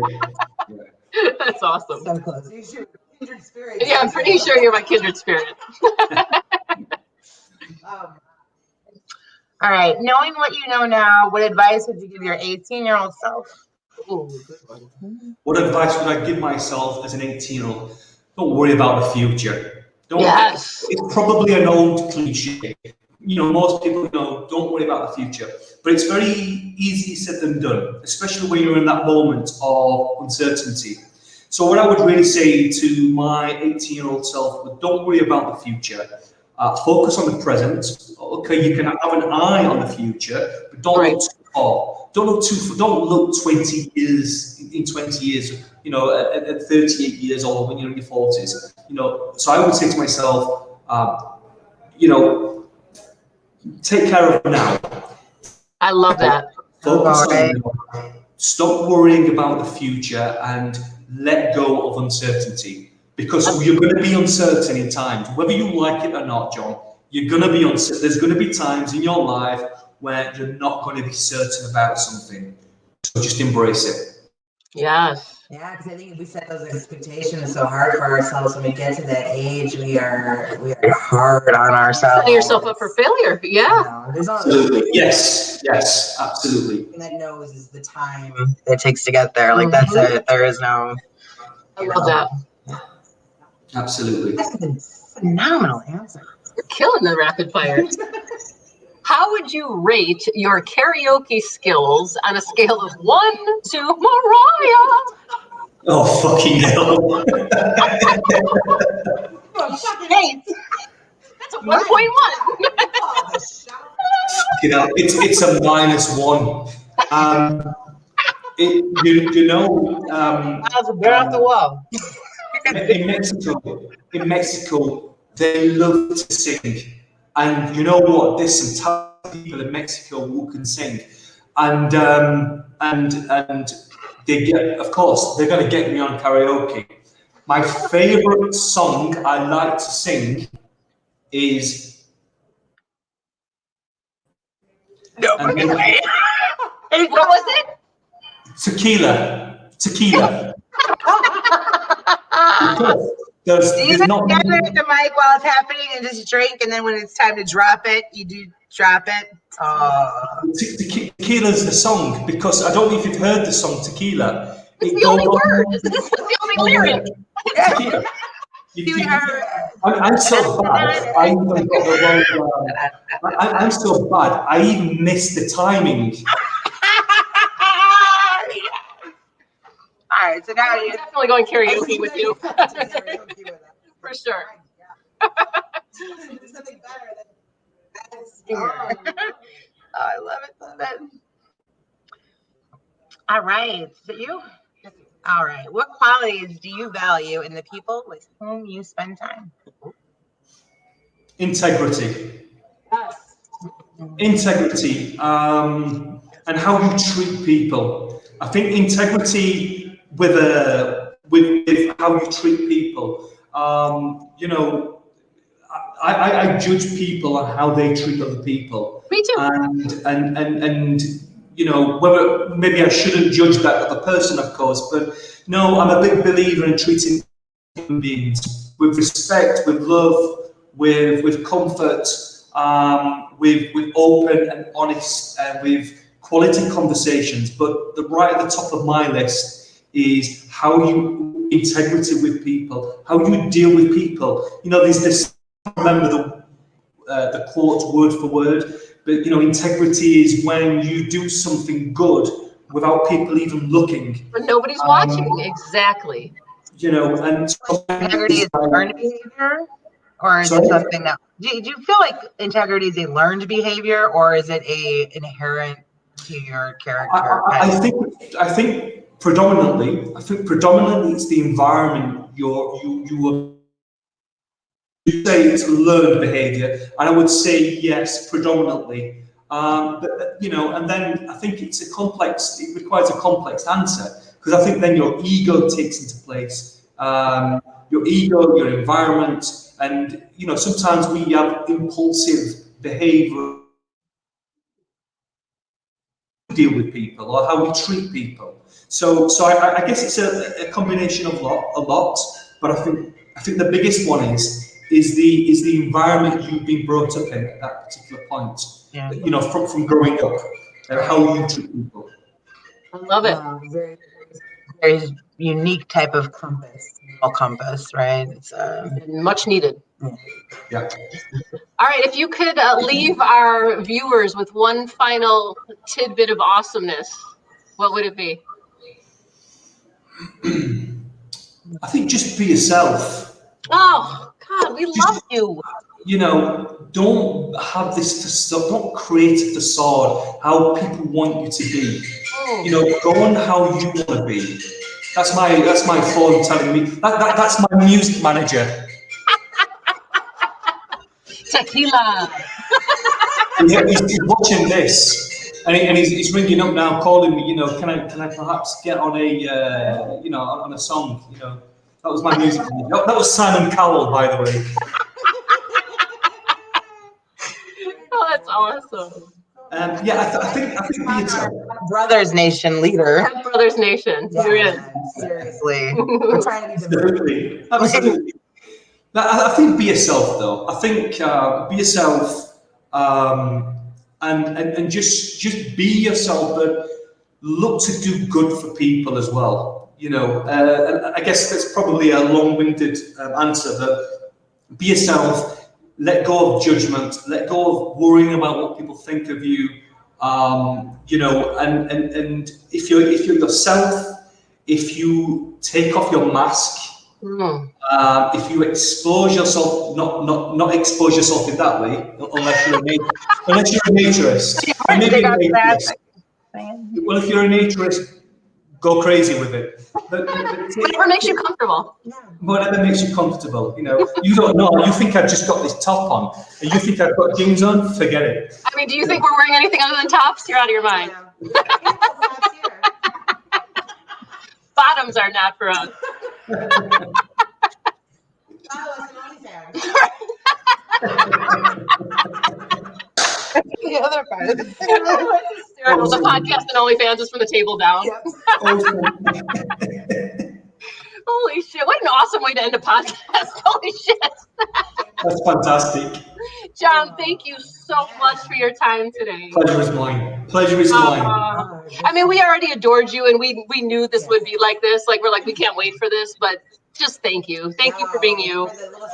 That's awesome. So close. You should kindred spirits. Yeah, I'm pretty sure you're my kindred spirit. All right. Knowing what you know now, what advice would you give your 18-year-old self? Ooh, good one. What advice would I give myself as an 18-year-old? Don't worry about the future. Don't. Yes. It's probably an old cliche. Most people don't worry about the future. But it's very easy said than done, especially when you're in that moment of uncertainty. So what I would really say to my 18-year-old self would, don't worry about the future. Focus on the present. Okay, you can have an eye on the future, but don't look too far. Don't look 20 years, in 20 years, at 38 years old when you're in your 40s. So I would say to myself, take care of now. I love that. Focus on now. Stop worrying about the future and let go of uncertainty. Because you're going to be uncertain in times, whether you like it or not, John. You're going to be uncertain. There's going to be times in your life where you're not going to be certain about something. So just embrace it. Yes. Yeah, because I think if we set those expectations so hard for ourselves when we get to that age, we are hard on ourselves. Setting yourself up for failure. Yeah. Absolutely. Yes, absolutely. And that knows is the time it takes to get there. Like that's it. There is no. I love that. Absolutely. That's a phenomenal answer. You're killing the rapid fire. How would you rate your karaoke skills on a scale of 1 to Mariah? Oh, fucking hell. That's a 1.1. It's a -1. They're off the wall. In Mexico, they love to sing, and you know what? There's some talented people in Mexico who can sing, and they get, of course, they're going to get me on karaoke. My favorite song I like to sing is. No, What was it? Tequila. Do you just gather at the mic while it's happening and just drink, and then when it's time to drop it, you do drop it? Tequila's the song, because I don't know if you've heard the song Tequila. It's the only word. It's the only lyric. Tequila. I'm so bad. I'm so bad. I even missed the timing. All right, so now I'm definitely going karaoke with you. For sure. There's nothing better than singer. I love it. All right, so you. All right, what qualities do you value in the people with whom you spend time? Integrity. Yes. Integrity, and how you treat people. I think integrity with how you treat people. I judge people on how they treat other people. Me too. And whether maybe I shouldn't judge that other person, of course, but no, I'm a big believer in treating human beings with respect, with love, with comfort, with open and honest, with quality conversations. But right at the top of my list is how you integrity with people, how you deal with people. There's this. I remember the quote word for word, but integrity is when you do something good without people even looking. But nobody's watching. Exactly. And integrity is learned behavior, or is it something that? Do you feel like integrity is a learned behavior, or is it a inherent to your character? I think predominantly it's the environment you say it's learned behavior, and I would say yes, predominantly. But and then I think it requires a complex answer, because I think then your ego takes into place. Your ego, your environment, and sometimes we have impulsive behavior deal with people or how we treat people. So I guess it's a combination of a lot. But I think the biggest one is the environment you've been brought up in at that particular point. Yeah. You know, from growing up, how you treat people. I love it. Very, very unique type of compass, right? It's Much needed. Yeah. All right, if you could leave our viewers with one final tidbit of awesomeness, what would it be? I think just be yourself. Oh, God, we love you. You know, don't have this facade, don't create a facade how people want you to be. You know, go on how you want to be. That's my phone telling me. That's my music manager. Tequila. Yeah, he's watching this, and he's ringing up now, calling me. You know, can I perhaps get on a on a song? You know, that was my music manager. That was Simon Cowell, by the way. Oh, that's awesome. Yeah, I think be yourself. Brothers Nation leader. Brothers Nation. You're in. Seriously. I'm trying to be Absolutely. I think be yourself, though. I think be yourself, and just be yourself, but look to do good for people as well. You know, and I guess that's probably a long-winded answer, but be yourself. Let go of judgment. Let go of worrying about what people think of you. You know, and if you're yourself, if you take off your mask. If you expose yourself, not expose yourself in that way, unless you're a naturist. Maybe a naturist. Well, if you're a naturist, go crazy with it. But whatever makes you comfortable. Whatever makes you comfortable. You know, you don't know. You think I've just got this top on, and you think I've got jeans on? Forget it. I mean, do you think we're wearing anything other than tops? You're out of your mind. Bottoms are not for us. The other part. The podcast and OnlyFans is from the table down. Holy shit! What an awesome way to end a podcast. Holy shit! That's fantastic. John, thank you so much for your time today. Pleasure is mine. Pleasure is mine. I mean, we already adored you, and we knew this would be like this. Like, we're like, we can't wait for this, but just thank you. Thank you for being you.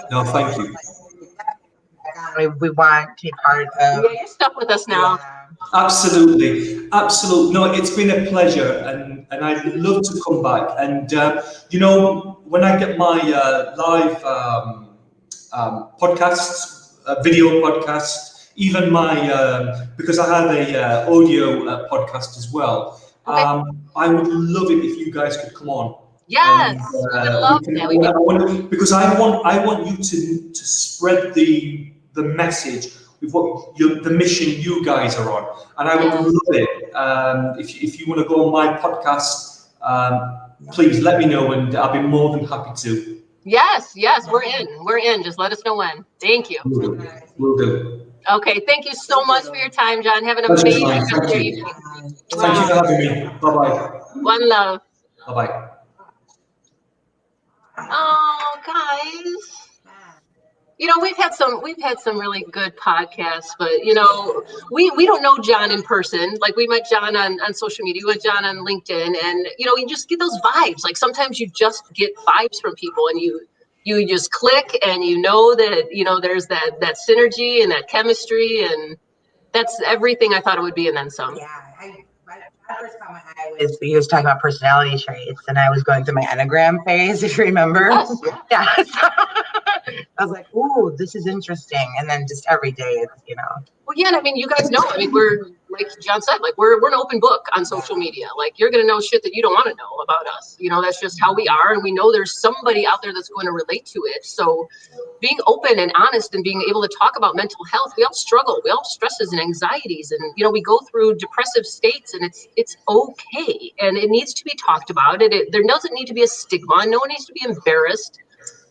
No, thank you. We want to be part of. Yeah, you're stuck with us now. Absolutely. No, it's been a pleasure, and I'd love to come back. And you know, when I get my live podcasts, video podcasts, even my because I have a audio podcast as well. I would love it if you guys could come on. Yes, I would love that. Because I want you to spread the message with the mission you guys are on, and I would love it if you want to go on my podcast. Please let me know, and I'll be more than happy to. Yes, we're in. Just let us know when. Thank you. Will do. Okay, thank you so much for your time, John. Have an amazing rest of your evening. Thank you for having me. Bye-bye. One love. Bye-bye. Oh, guys. You know, we've had some really good podcasts, but you know, we don't know John in person. Like, we met John on social media, we met John on LinkedIn, and you know, you just get those vibes. Like, sometimes you just get vibes from people, and you just click, and you know that, you know, there's that synergy and that chemistry, and that's everything I thought it would be, and then some. Yeah, my first comment he was talking about personality traits, and I was going through my Enneagram phase, if you remember. Yes. Yeah. I was like, ooh, this is interesting. And then just every day, it's, you know. Well, yeah, and I mean, you guys know, I mean, we're, like John said, like, we're an open book on social media. Like, you're going to know shit that you don't want to know about us. You know, that's just how we are. And we know there's somebody out there that's going to relate to it. So being open and honest and being able to talk about mental health, we all struggle. We all have stresses and anxieties. And, you know, we go through depressive states, and it's okay. And it needs to be talked about. There doesn't need to be a stigma. No one needs to be embarrassed.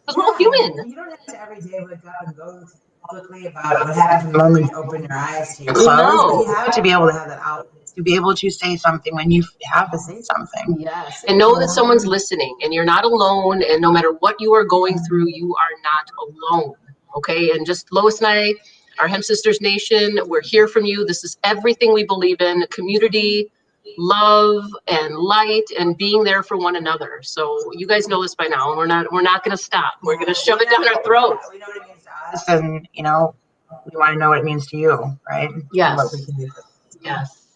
Because we're all human. You don't have to every day wake up and go publicly about what happens the moment you open your eyes to your clothes. But you have to be able to have that outlet to be able to say something when you have to say something. Yes. And know that someone's listening and you're not alone. And no matter what you are going through, you are not alone. Okay. And just Lois and I, our Hemp Sisters Nation, we're here from you. This is everything we believe in: community, love, and light, and being there for one another. So you guys know this by now, and we're not going to stop. We're going to shove it down our throats. We know what it means to us, and we want to know what it means to you, right? Yes. And what we can do. Yes.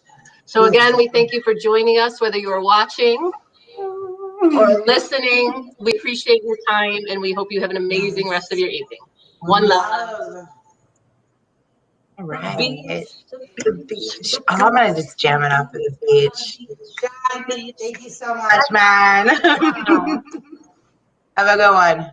So again, we thank you for joining us, whether you are watching or listening. We appreciate your time, and we hope you have an amazing rest of your evening. One love. All right. The beach. Oh, I'm gonna just jam it up at the beach. God, thank you so much, man. Have a good one.